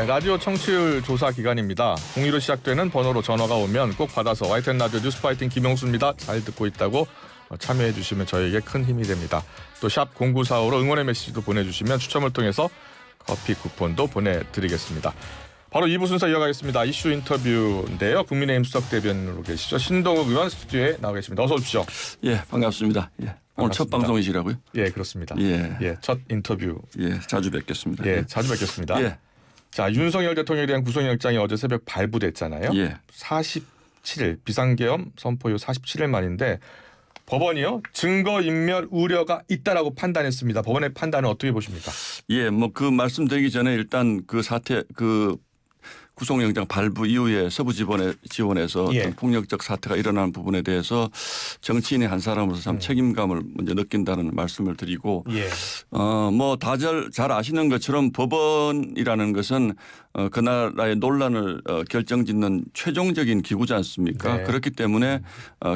네, 라디오 청취율 조사 기간입니다. 02로 시작되는 번호로 전화가 오면 꼭 받아서 YTN 라디오 뉴스파이팅 김용수입니다. 잘 듣고 있다고 참여해 주시면 저에게 큰 힘이 됩니다. 또 샵 0945로 응원의 메시지도 보내주시면 추첨을 통해서 커피 쿠폰도 보내드리겠습니다. 바로 2부 순서 이어가겠습니다. 이슈 인터뷰인데요. 국민의힘 수석대변으로 계시죠. 신동욱 의원 스튜디오에 나와 계십니다. 어서 오십시오. 예, 반갑습니다. 예. 오늘 첫 방송이시라고요? 예, 그렇습니다. 예, 첫 인터뷰. 예, 자주 뵙겠습니다. 예, 자주 뵙겠습니다. 예. 자, 윤석열 대통령에 대한 구속영장이 어제 새벽 발부됐잖아요. 예. 47일 비상계엄 선포 이후 47일 만인데 법원이요 증거인멸 우려가 있다라고 판단했습니다. 법원의 판단은 어떻게 보십니까? 예, 뭐 그 말씀드리기 전에 일단 그 사태 구속영장 발부 이후에 서부지원에서 예. 어떤 폭력적 사태가 일어난 부분에 대해서 정치인의 한 사람으로서 참 책임감을 먼저 느낀다는 말씀을 드리고 예. 뭐 다들 잘 아시는 것처럼 법원이라는 것은 그 나라의 논란을 결정짓는 최종적인 기구지 않습니까? 네. 그렇기 때문에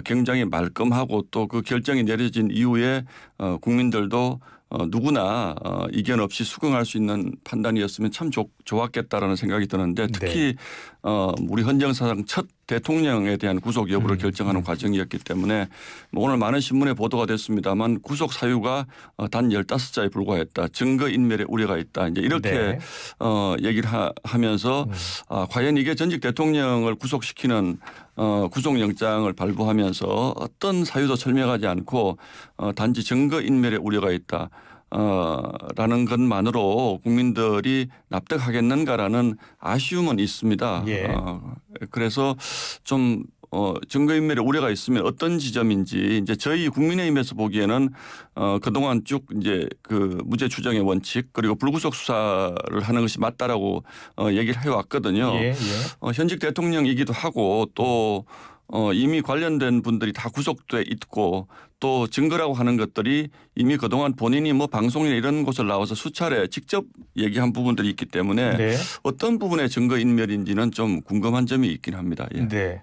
굉장히 말끔하고 또 그 결정이 내려진 이후에 국민들도 누구나 이견 없이 수긍할 수 있는 판단이었으면 참 좋았겠다라는 생각이 드는데 특히 우리 헌정사상 첫 대통령에 대한 구속 여부를 결정하는 과정이었기 때문에 오늘 많은 신문에 보도가 됐습니다만 구속 사유가 단 15자에 불과했다. 증거인멸의 우려가 있다. 이제 이렇게 네. 얘기를 하면서 과연 이게 전직 대통령을 구속시키는 구속영장을 발부하면서 어떤 사유도 설명하지 않고 단지 증거인멸의 우려가 있다. 라는 것만으로 국민들이 납득하겠는가라는 아쉬움은 있습니다. 예. 그래서 좀 증거인멸의 우려가 있으면 어떤 지점인지 이제 저희 국민의힘에서 보기에는 그동안 쭉 이제 그 무죄 추정의 원칙 그리고 불구속 수사를 하는 것이 맞다라고 얘기를 해왔거든요. 예. 현직 대통령이기도 하고 또 이미 관련된 분들이 다 구속돼 있고 또 증거라고 하는 것들이 이미 그동안 본인이 뭐 방송이나 이런 곳을 나와서 수차례 직접 얘기한 부분들이 있기 때문에 네. 어떤 부분의 증거인멸인지는 좀 궁금한 점이 있긴 합니다. 예. 네.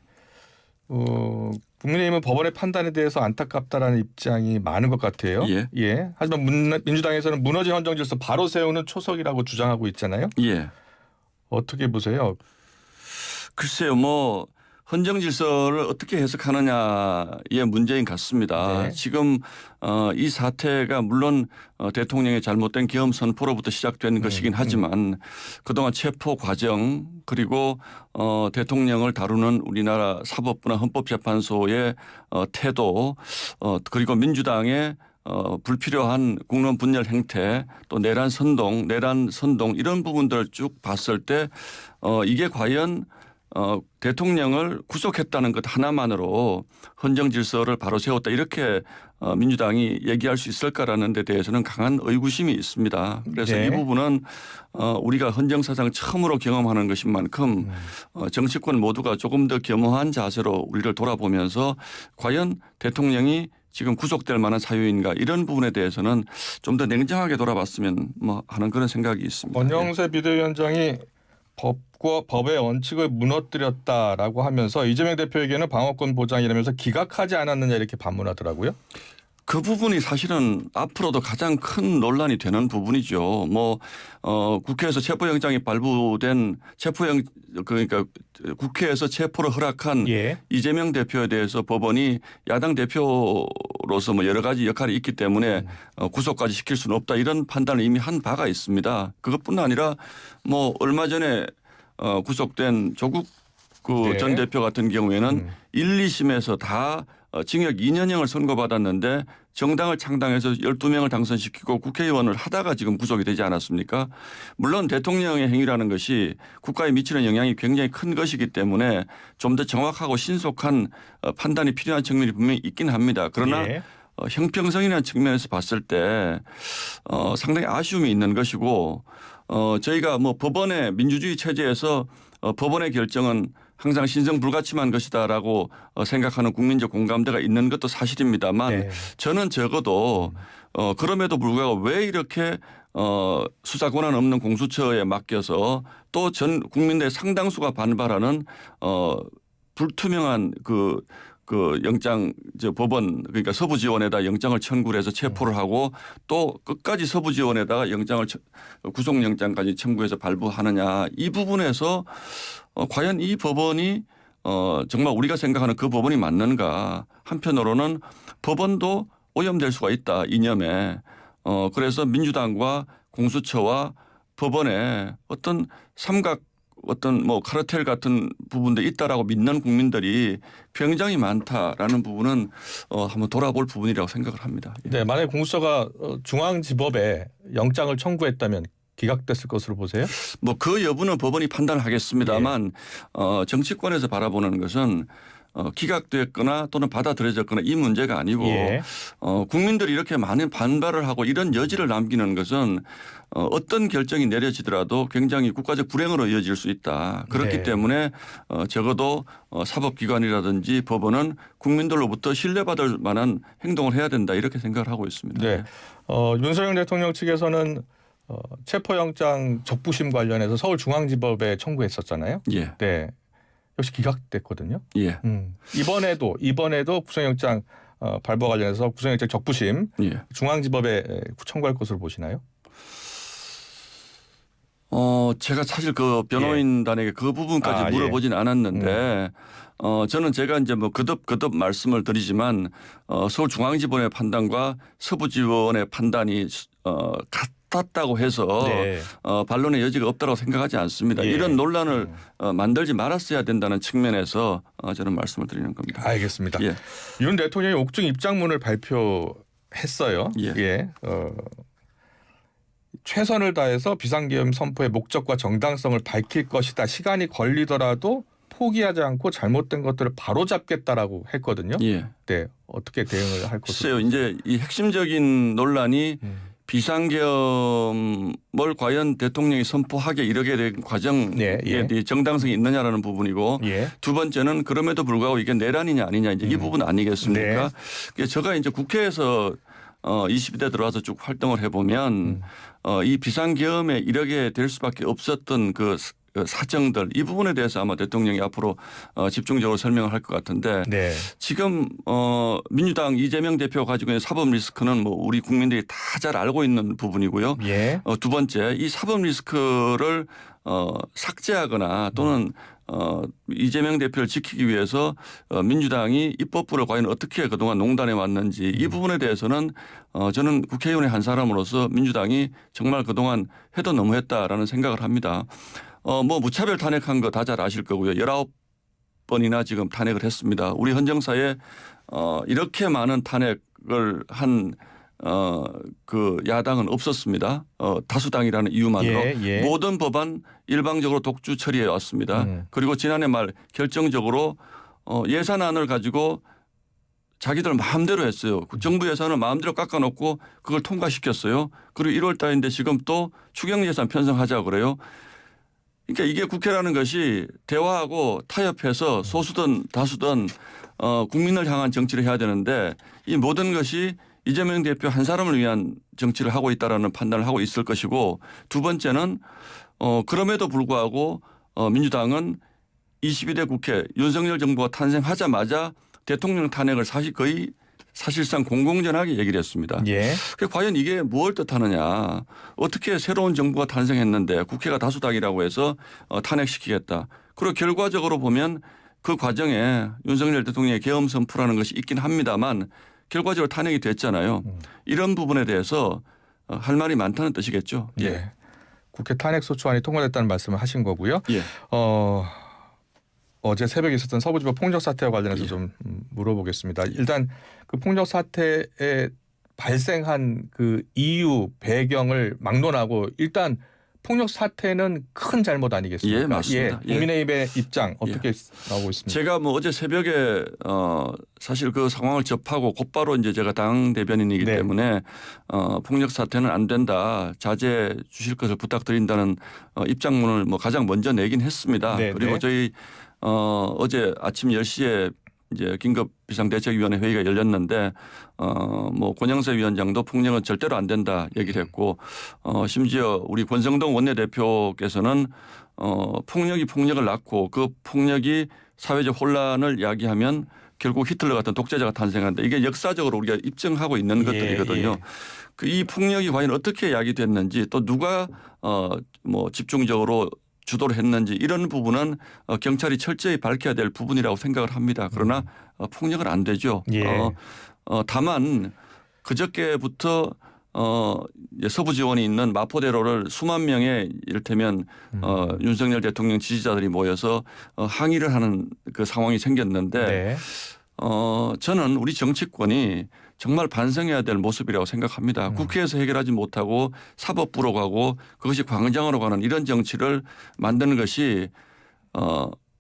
국민의힘은 법원의 판단에 대해서 안타깝다라는 입장이 많은 것 같아요. 예. 하지만 민주당에서는 무너진 헌정질서 바로 세우는 초석이라고 주장하고 있잖아요. 예. 어떻게 보세요? 글쎄요, 뭐 헌정 질서를 어떻게 해석하느냐의 문제인 것 같습니다. 네. 지금 이 사태가 물론 대통령의 잘못된 계엄 선포로부터 시작된 것이긴 하지만 그동안 체포 과정 그리고 대통령을 다루는 우리나라 사법부나 헌법재판소의 태도 그리고 민주당의 불필요한 국론 분열 행태 또 내란 선동 이런 부분들을 쭉 봤을 때 이게 과연 대통령을 구속했다는 것 하나만으로 헌정 질서를 바로 세웠다 이렇게 민주당이 얘기할 수 있을까라는 데 대해서는 강한 의구심이 있습니다. 그래서 네. 이 부분은 우리가 헌정사상 처음으로 경험하는 것인 만큼 정치권 모두가 조금 더 겸허한 자세로 우리를 돌아보면서 과연 대통령이 지금 구속될 만한 사유인가 이런 부분에 대해서는 좀 더 냉정하게 돌아봤으면 뭐 하는 그런 생각이 있습니다. 원영세 비대위원장이 법의 원칙을 무너뜨렸다라고 하면서 이재명 대표에게는 방어권 보장이라면서 기각하지 않았느냐 이렇게 반문하더라고요. 그 부분이 사실은 앞으로도 가장 큰 논란이 되는 부분이죠. 뭐 국회에서 체포영장이 발부된 그러니까 국회에서 체포를 허락한 예. 이재명 대표에 대해서 법원이 야당 대표로서 뭐 여러 가지 역할이 있기 때문에 구속까지 시킬 수는 없다 이런 판단을 이미 한 바가 있습니다. 그것뿐 아니라 뭐 얼마 전에 구속된 조국 그 전 대표 같은 경우에는 1, 2심에서 다 징역 2년형을 선고받았는데 정당을 창당해서 12명을 당선시키고 국회의원을 하다가 지금 구속이 되지 않았습니까? 물론 대통령의 행위라는 것이 국가에 미치는 영향이 굉장히 큰 것이기 때문에 좀 더 정확하고 신속한 판단이 필요한 측면이 분명히 있긴 합니다. 그러나 예. 형평성이라는 측면에서 봤을 때 상당히 아쉬움이 있는 것이고 저희가 뭐 법원의 민주주의 체제에서 법원의 결정은 항상 신성불가침한 것이다라고 생각하는 국민적 공감대가 있는 것도 사실입니다만 네. 저는 적어도 그럼에도 불구하고 왜 이렇게 수사 권한 없는 공수처에 맡겨서 또 전 국민들의 상당수가 반발하는 불투명한 그 그 영장 법원 그러니까 서부지원에다 영장을 청구를 해서 체포를 하고 또 끝까지 서부지원에다가 영장을 구속영장까지 청구해서 발부하느냐 이 부분에서 과연 이 법원이 정말 우리가 생각하는 그 법원이 맞는가. 한편으로는 법원도 오염될 수가 있다 이념에. 그래서 민주당과 공수처와 법원에 어떤 삼각 어떤 뭐 카르텔 같은 부분도 있다라고 믿는 국민들이 굉장히 많다라는 부분은 한번 돌아볼 부분이라고 생각을 합니다. 네, 만약에 공수처가 중앙지법에 영장을 청구했다면 기각됐을 것으로 보세요? 뭐 그 여부는 법원이 판단하겠습니다만 정치권에서 바라보는 것은 기각됐거나 또는 받아들여졌거나 이 문제가 아니고 국민들이 이렇게 많은 반발을 하고 이런 여지를 남기는 것은 어떤 결정이 내려지더라도 굉장히 국가적 불행으로 이어질 수 있다. 그렇기 때문에 적어도 사법기관이라든지 법원은 국민들로부터 신뢰받을 만한 행동을 해야 된다 이렇게 생각을 하고 있습니다. 네. 윤석열 대통령 측에서는 체포영장 적부심 관련해서 서울중앙지법에 청구했었잖아요. 예. 네. 역시 기각됐거든요. 예. 이번에도 구속영장 발부 관련해서 구속영장 적부심 중앙지법에 청구할 것으로 보시나요? 제가 사실 그 변호인단에게 그 부분까지 물어보진 않았는데 저는 제가 이제 뭐 거듭 말씀을 드리지만 서울중앙지법의 판단과 서부지원의 판단이 같았다고 해서 반론의 여지가 없다고 생각하지 않습니다. 이런 논란을 만들지 말았어야 된다는 측면에서 저는 말씀을 드리는 겁니다. 알겠습니다. 윤 대통령이 옥중 입장문을 발표했어요. 최선을 다해서 비상계엄 선포의 목적과 정당성을 밝힐 것이다. 시간이 걸리더라도 포기하지 않고 잘못된 것들을 바로잡겠다라고 했거든요. 네, 어떻게 대응을 할 것으로? 글쎄요. 이제 이 핵심적인 논란이 비상계엄을 과연 대통령이 선포하게 이르게 된 과정에 정당성이 있느냐라는 부분이고 두 번째는 그럼에도 불구하고 이게 내란이냐 아니냐 이제 이 부분 아니겠습니까? 제가 이제 국회에서 22대 들어와서 쭉 활동을 해보면 이 비상계엄에 이르게 될 수밖에 없었던 그 사정들 이 부분에 대해서 아마 대통령이 앞으로 집중적으로 설명을 할 것 같은데 지금 민주당 이재명 대표가 가지고 있는 사법 리스크는 뭐 우리 국민들이 다 잘 알고 있는 부분이고요. 두 번째 이 사법 리스크를 삭제하거나 또는 이재명 대표를 지키기 위해서 민주당이 입법부를 과연 어떻게 그동안 농단해 왔는지 이 부분에 대해서는 저는 국회의원의 한 사람으로서 민주당이 정말 그동안 해도 너무했다라는 생각을 합니다. 뭐 무차별 탄핵한 거 다 잘 아실 거고요. 19번이나 지금 탄핵을 했습니다. 우리 헌정사에 이렇게 많은 탄핵을 한 그 야당은 없었습니다. 다수당이라는 이유만으로 모든 법안 일방적으로 독주 처리해 왔습니다. 그리고 지난해 말 결정적으로 예산안을 가지고 자기들 마음대로 했어요. 정부 예산을 마음대로 깎아놓고 그걸 통과시켰어요. 그리고 1월 달인데 지금 또 추경 예산 편성하자고 그래요. 그러니까 이게 국회라는 것이 대화하고 타협해서 소수든 다수든 국민을 향한 정치를 해야 되는데 이 모든 것이 이재명 대표 한 사람을 위한 정치를 하고 있다라는 판단을 하고 있을 것이고 두 번째는 그럼에도 불구하고 민주당은 22대 국회 윤석열 정부가 탄생하자마자 대통령 탄핵을 사실상 공공연하게 얘기를 했습니다. 과연 이게 무엇을 뜻하느냐. 어떻게 새로운 정부가 탄생했는데 국회가 다수당이라고 해서 탄핵시키겠다. 그리고 결과적으로 보면 그 과정에 윤석열 대통령의 계엄 선포라는 것이 있긴 합니다만 결과적으로 탄핵이 됐잖아요. 이런 부분에 대해서 할 말이 많다는 뜻이겠죠. 국회 탄핵소추안이 통과됐다는 말씀을 하신 거고요. 어제 새벽에 있었던 서부지법 폭력 사태와 관련해서 좀 물어보겠습니다. 일단 그 폭력 사태에 발생한 그 이유 배경을 막론하고 일단 폭력 사태는 큰 잘못 아니겠습니까? 맞습니다. 국민의힘의 입장 어떻게 나오고 있습니까? 제가 뭐 어제 새벽에 사실 그 상황을 접하고 곧바로 이제 제가 당 대변인이기 때문에 폭력 사태는 안 된다. 자제해 주실 것을 부탁드린다는 입장문을 뭐 가장 먼저 내긴 했습니다. 그리고 저희 어제 아침 10시에 이제 긴급 비상대책위원회 회의가 열렸는데 뭐 권영세 위원장도 폭력은 절대로 안 된다 얘기를 했고 심지어 우리 권성동 원내대표께서는 폭력이 폭력을 낳고 그 폭력이 사회적 혼란을 야기하면 결국 히틀러 같은 독재자가 탄생한다. 이게 역사적으로 우리가 입증하고 있는 것들이거든요. 예. 이 폭력이 과연 어떻게 야기됐는지 또 누가 뭐 집중적으로 주도를 했는지 이런 부분은 경찰이 철저히 밝혀야 될 부분이라고 생각을 합니다. 그러나 폭력은 안 되죠. 예. 다만 그저께부터 이제 서부 지원이 있는 마포대로를 수만 명의 이를테면 윤석열 대통령 지지자들이 모여서 항의를 하는 그 상황이 생겼는데 네. 저는 우리 정치권이 정말 반성해야 될 모습이라고 생각합니다. 국회에서 해결하지 못하고 사법부로 가고 그것이 광장으로 가는 이런 정치를 만드는 것이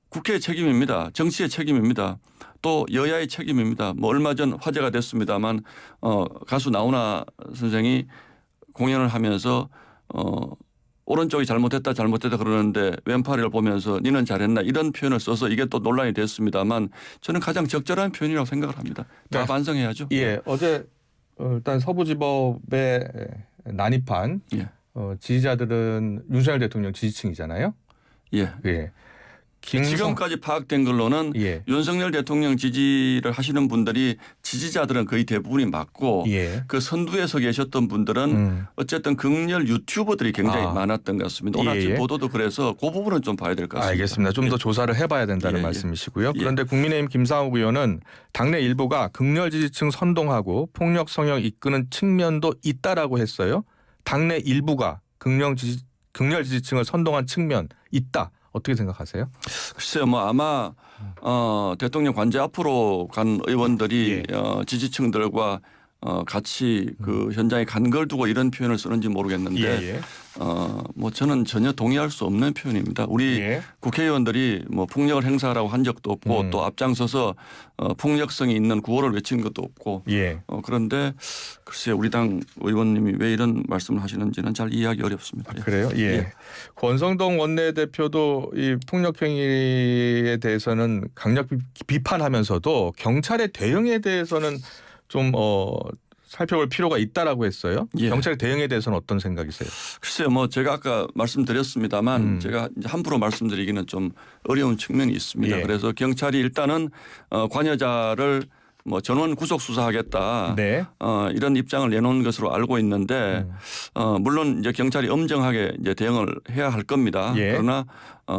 국회의 책임입니다. 정치의 책임입니다. 또 여야의 책임입니다. 뭐 얼마 전 화제가 됐습니다만 가수 나훈아 선생이 공연을 하면서 오른쪽이 잘못했다 그러는데 왼팔을 보면서 니는 잘했나 이런 표현을 써서 이게 또 논란이 됐습니다만 저는 가장 적절한 표현이라고 생각을 합니다. 다 네. 반성해야죠. 예, 어제 일단 서부지법에 난입한 예. 지지자들은 윤석열 대통령 지지층이잖아요. 예. 예. 지금까지 파악된 걸로는 예. 윤석열 대통령 지지를 하시는 분들이 지지자들은 거의 대부분이 맞고 예. 그 선두에 서 계셨던 분들은 어쨌든 극렬 유튜버들이 굉장히 많았던 것 같습니다. 오늘 아침 예, 예. 보도도 그래서 그 부분은 좀 봐야 될 것 같습니다. 알겠습니다. 좀 더 조사를 해봐야 된다는 예, 예. 말씀이시고요. 예. 그런데 국민의힘 김상욱 의원은 당내 일부가 극렬 지지층 선동하고 폭력 성형 이끄는 측면도 있다라고 했어요. 당내 일부가 극렬 지지층을 선동한 측면 있다. 어떻게 생각하세요? 글쎄요, 뭐 아마 대통령 관제 앞으로 간 의원들이 지지층들과 같이 그 현장에 간 걸 두고 이런 표현을 쓰는지 모르겠는데 뭐 저는 전혀 동의할 수 없는 표현입니다. 우리 국회의원들이 뭐 폭력을 행사하라고 한 적도 없고 또 앞장서서 폭력성이 있는 구호를 외친 것도 없고 그런데 글쎄 우리 당 의원님이 왜 이런 말씀을 하시는지는 잘 이해하기 어렵습니다. 그래요? 예. 권성동 원내대표도 이 폭력 행위에 대해서는 강력 비판하면서도 경찰의 대응에 대해서는 좀 살펴볼 필요가 있다라고 했어요. 예. 경찰의 대응에 대해서는 어떤 생각이세요? 글쎄요, 뭐 제가 아까 말씀드렸습니다만 제가 이제 함부로 말씀드리기는 좀 어려운 측면이 있습니다. 예. 그래서 경찰이 일단은 관여자를 뭐 전원 구속 수사하겠다. 네. 이런 입장을 내놓은 것으로 알고 있는데 물론 이제 경찰이 엄정하게 이제 대응을 해야 할 겁니다. 예. 그러나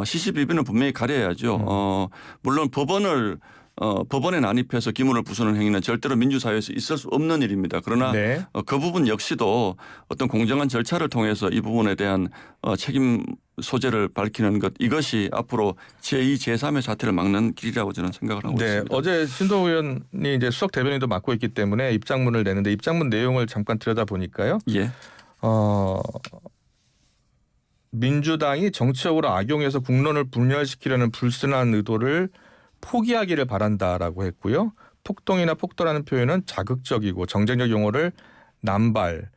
시시비비는 분명히 가려야죠. 물론 법원에 난입해서 기물을 부수는 행위는 절대로 민주사회에서 있을 수 없는 일입니다. 그러나 네. 그 부분 역시도 어떤 공정한 절차를 통해서 이 부분에 대한 책임 소재를 밝히는 것 이것이 앞으로 제2, 제3의 사태를 막는 길이라고 저는 생각을 하고 네. 있습니다. 어제 신동 의원이 이제 수석 대변인도 맡고 있기 때문에 입장문을 내는데 입장문 내용을 잠깐 들여다보니까요. 예. 민주당이 정치적으로 악용해서 국론을 분열시키려는 불순한 의도를 포기하기를 바란다라고 했고요. 폭동이나 폭도라는 표현은 자극적이고 정쟁적 용어를 남발하는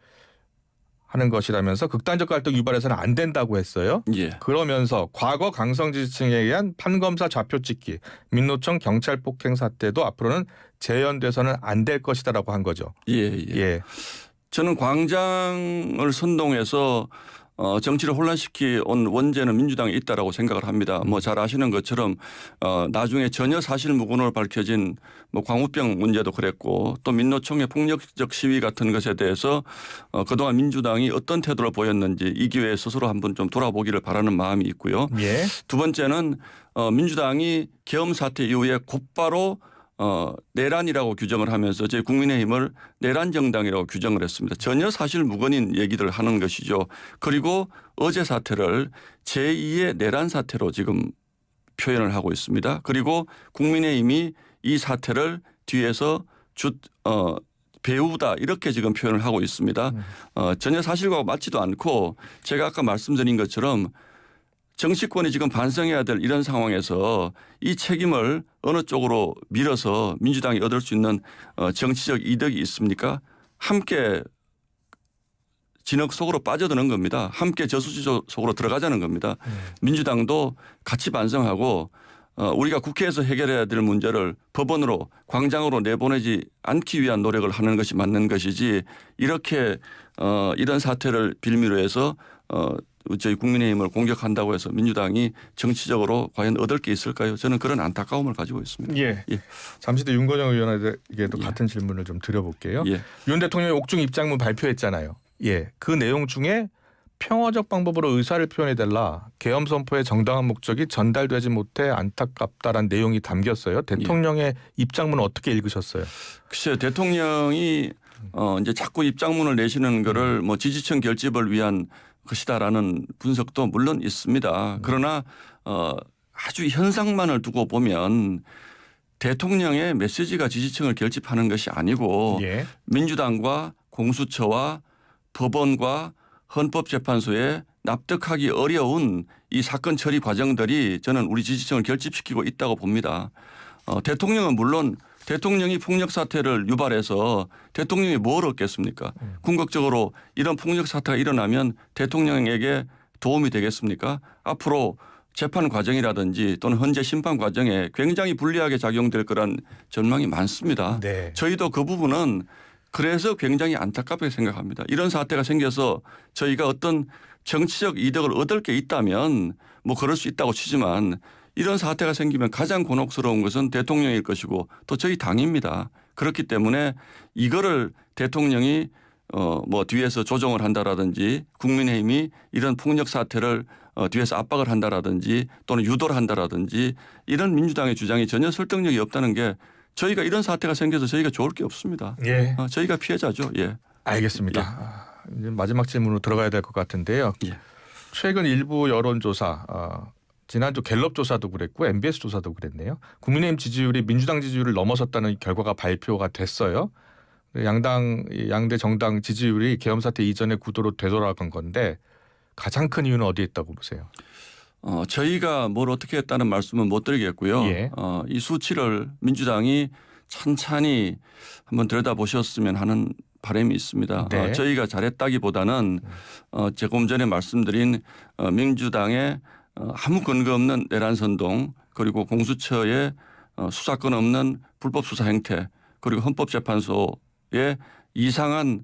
것이라면서 극단적 갈등 유발해서는 안 된다고 했어요. 예. 그러면서 과거 강성 지지층에 의한 판검사 좌표 찍기, 민노총 경찰 폭행 사태도 앞으로는 재현돼서는 안 될 것이다라고 한 거죠. 예. 저는 광장을 선동해서 정치를 혼란시키 온 원죄는 민주당에 있다라고 생각을 합니다. 뭐 잘 아시는 것처럼 나중에 전혀 사실 무근으로 밝혀진 뭐 광우병 문제도 그랬고 또 민노총의 폭력적 시위 같은 것에 대해서 그동안 민주당이 어떤 태도를 보였는지 이 기회에 스스로 한번 좀 돌아보기를 바라는 마음이 있고요. 예. 두 번째는 민주당이 계엄 사태 이후에 곧바로 내란이라고 규정을 하면서 저희 국민의힘을 내란 정당이라고 규정을 했습니다. 전혀 사실 무근인 얘기를 하는 것이죠. 그리고 어제 사태를 제2의 내란 사태로 지금 표현을 하고 있습니다. 그리고 국민의힘이 이 사태를 뒤에서 배우다 이렇게 지금 표현을 하고 있습니다. 전혀 사실과 맞지도 않고 제가 아까 말씀드린 것처럼 정치권이 지금 반성해야 될 이런 상황에서 이 책임을 어느 쪽으로 밀어서 민주당이 얻을 수 있는 정치적 이득이 있습니까? 함께 진흙 속으로 빠져드는 겁니다. 함께 저수지 속으로 들어가자는 겁니다. 민주당도 같이 반성하고 우리가 국회에서 해결해야 될 문제를 법원으로 광장으로 내보내지 않기 위한 노력을 하는 것이 맞는 것이지 이렇게 이런 사태를 빌미로 해서 저희 국민의힘을 공격한다고 해서 민주당이 정치적으로 과연 얻을 게 있을까요? 저는 그런 안타까움을 가지고 있습니다. 예. 예. 잠시 뒤 윤건영 의원에게도 예. 같은 질문을 좀 드려볼게요. 예. 윤 대통령이 옥중 입장문 발표했잖아요. 예. 그 내용 중에 평화적 방법으로 의사를 표현해달라. 계엄 선포의 정당한 목적이 전달되지 못해 안타깝다라는 내용이 담겼어요. 대통령의 입장문은 어떻게 읽으셨어요? 글쎄요, 대통령이 이제 자꾸 입장문을 내시는 거를 뭐 지지층 결집을 위한 것이다라는 분석도 물론 있습니다. 그러나 아주 현상만을 두고 보면 대통령의 메시지가 지지층을 결집하는 것이 아니고 예. 민주당과 공수처와 법원과 헌법재판소에 납득하기 어려운 이 사건 처리 과정들이 저는 우리 지지층을 결집시키고 있다고 봅니다. 대통령은 물론 대통령이 폭력 사태를 유발해서 대통령이 뭘 얻겠습니까? 궁극적으로 이런 폭력 사태가 일어나면 대통령에게 도움이 되겠습니까? 앞으로 재판 과정이라든지 또는 헌재 심판 과정에 굉장히 불리하게 작용될 거란 전망이 많습니다. 네. 저희도 그 부분은 그래서 굉장히 안타깝게 생각합니다. 이런 사태가 생겨서 저희가 어떤 정치적 이득을 얻을 게 있다면 뭐 그럴 수 있다고 치지만 이런 사태가 생기면 가장 곤혹스러운 것은 대통령일 것이고 또 저희 당입니다. 그렇기 때문에 이거를 대통령이 뭐 뒤에서 조정을 한다라든지 국민의힘이 이런 폭력 사태를 뒤에서 압박을 한다라든지 또는 유도를 한다라든지 이런 민주당의 주장이 전혀 설득력이 없다는 게 저희가 이런 사태가 생겨서 저희가 좋을 게 없습니다. 예. 저희가 피해자죠. 예. 알겠습니다. 이제 마지막 질문으로 들어가야 될 것 같은데요. 예. 최근 일부 여론조사 지난주 갤럽 조사도 그랬고 MBS 조사도 그랬네요. 국민의힘 지지율이 민주당 지지율을 넘어섰다는 결과가 발표가 됐어요. 양대 정당 지지율이 계엄 사태 이전의 구도로 되돌아간 건데 가장 큰 이유는 어디에 있다고 보세요? 저희가 뭘 어떻게 했다는 말씀은 못 드리겠고요. 예. 이 수치를 민주당이 찬찬히 한번 들여다보셨으면 하는 바람이 있습니다. 네. 저희가 잘했다기보다는 조금 전에 말씀드린 민주당의 아무 근거 없는 내란 선동 그리고 공수처의 수사권 없는 불법 수사 행태 그리고 헌법재판소의 이상한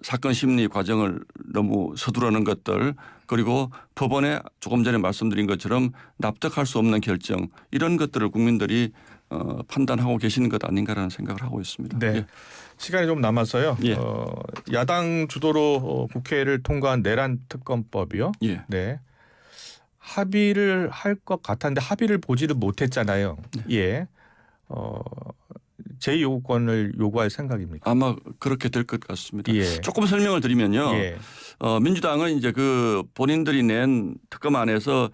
사건 심리 과정을 너무 서두르는 것들 그리고 법원에 조금 전에 말씀드린 것처럼 납득할 수 없는 결정 이런 것들을 국민들이 판단하고 계시는 것 아닌가라는 생각을 하고 있습니다. 네. 예. 시간이 좀 남았어요. 예. 야당 주도로 국회를 통과한 내란 특검법이요. 예. 네. 합의를 할 것 같았는데 합의를 보지를 못했잖아요. 예. 제2요구권을 요구할 생각입니까? 아마 그렇게 될 것 같습니다. 예. 조금 설명을 드리면요. 예. 민주당은 이제 그 본인들이 낸 특검 안에서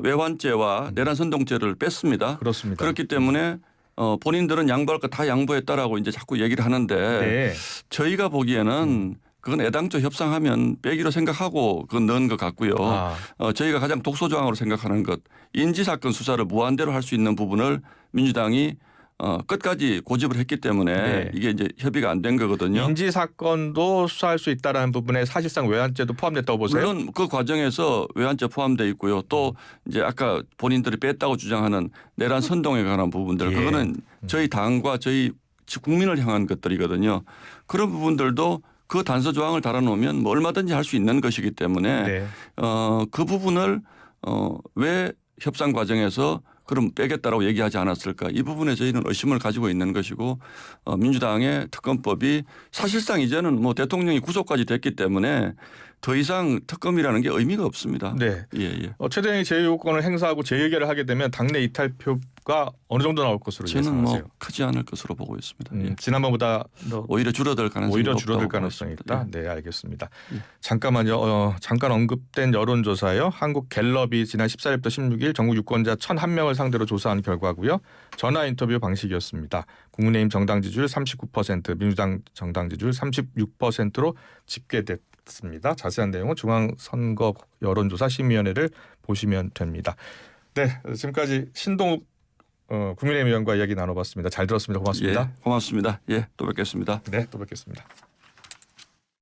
외환죄와 내란 선동죄를 뺐습니다. 그렇습니다. 그렇기 때문에 본인들은 양보할 거 다 양보했다라고 이제 자꾸 얘기를 하는데 네. 저희가 보기에는 그건 애당초 협상하면 빼기로 생각하고 그건 넣은 것 같고요. 저희가 가장 독소조항으로 생각하는 것 인지사건 수사를 무한대로 할 수 있는 부분을 민주당이 끝까지 고집을 했기 때문에 네. 이게 이제 협의가 안 된 거거든요. 인지 사건도 수사할 수 있다라는 부분에 사실상 외환죄도 포함됐다고 보세요. 물론 그 과정에서 외환죄 포함되어 있고요. 또 이제 아까 본인들이 뺐다고 주장하는 내란 선동에 관한 부분들 예. 그거는 저희 당과 저희 국민을 향한 것들이거든요. 그런 부분들도 그 단서 조항을 달아놓으면 뭐 얼마든지 할 수 있는 것이기 때문에 네. 그 부분을 왜 협상 과정에서 그럼 빼겠다라고 얘기하지 않았을까. 이 부분에 저희는 의심을 가지고 있는 것이고 민주당의 특검법이 사실상 이제는 뭐 대통령이 구속까지 됐기 때문에 더 이상 특검이라는 게 의미가 없습니다. 네. 예, 예. 최대한의 제2요구권을 행사하고 재의결을 하게 되면 당내 이탈표가 어느 정도 나올 것으로 저는 예상하세요? 뭐 크지 않을 것으로 보고 있습니다. 예. 지난번보다 더 오히려 줄어들 가능성이 오히려 높다고 줄어들 보고 가능성이 있습니다. 있다. 예. 네, 알겠습니다. 예. 잠깐만요. 잠깐 언급된 여론조사요. 한국 갤럽이 지난 14일부터 16일 전국 유권자 1,001명을 상대로 조사한 결과고요. 전화 인터뷰 방식이었습니다. 국민의힘 정당 지지율 39%, 민주당 정당 지지율 36%로 집계됐습니다. 자세한 내용은 중앙선거 여론조사 심의위원회를 보시면 됩니다. 네, 지금까지 신동욱 국민의힘 의원과 이야기 나눠봤습니다. 잘 들었습니다. 고맙습니다. 예, 고맙습니다. 예, 또 뵙겠습니다. 네, 또 뵙겠습니다.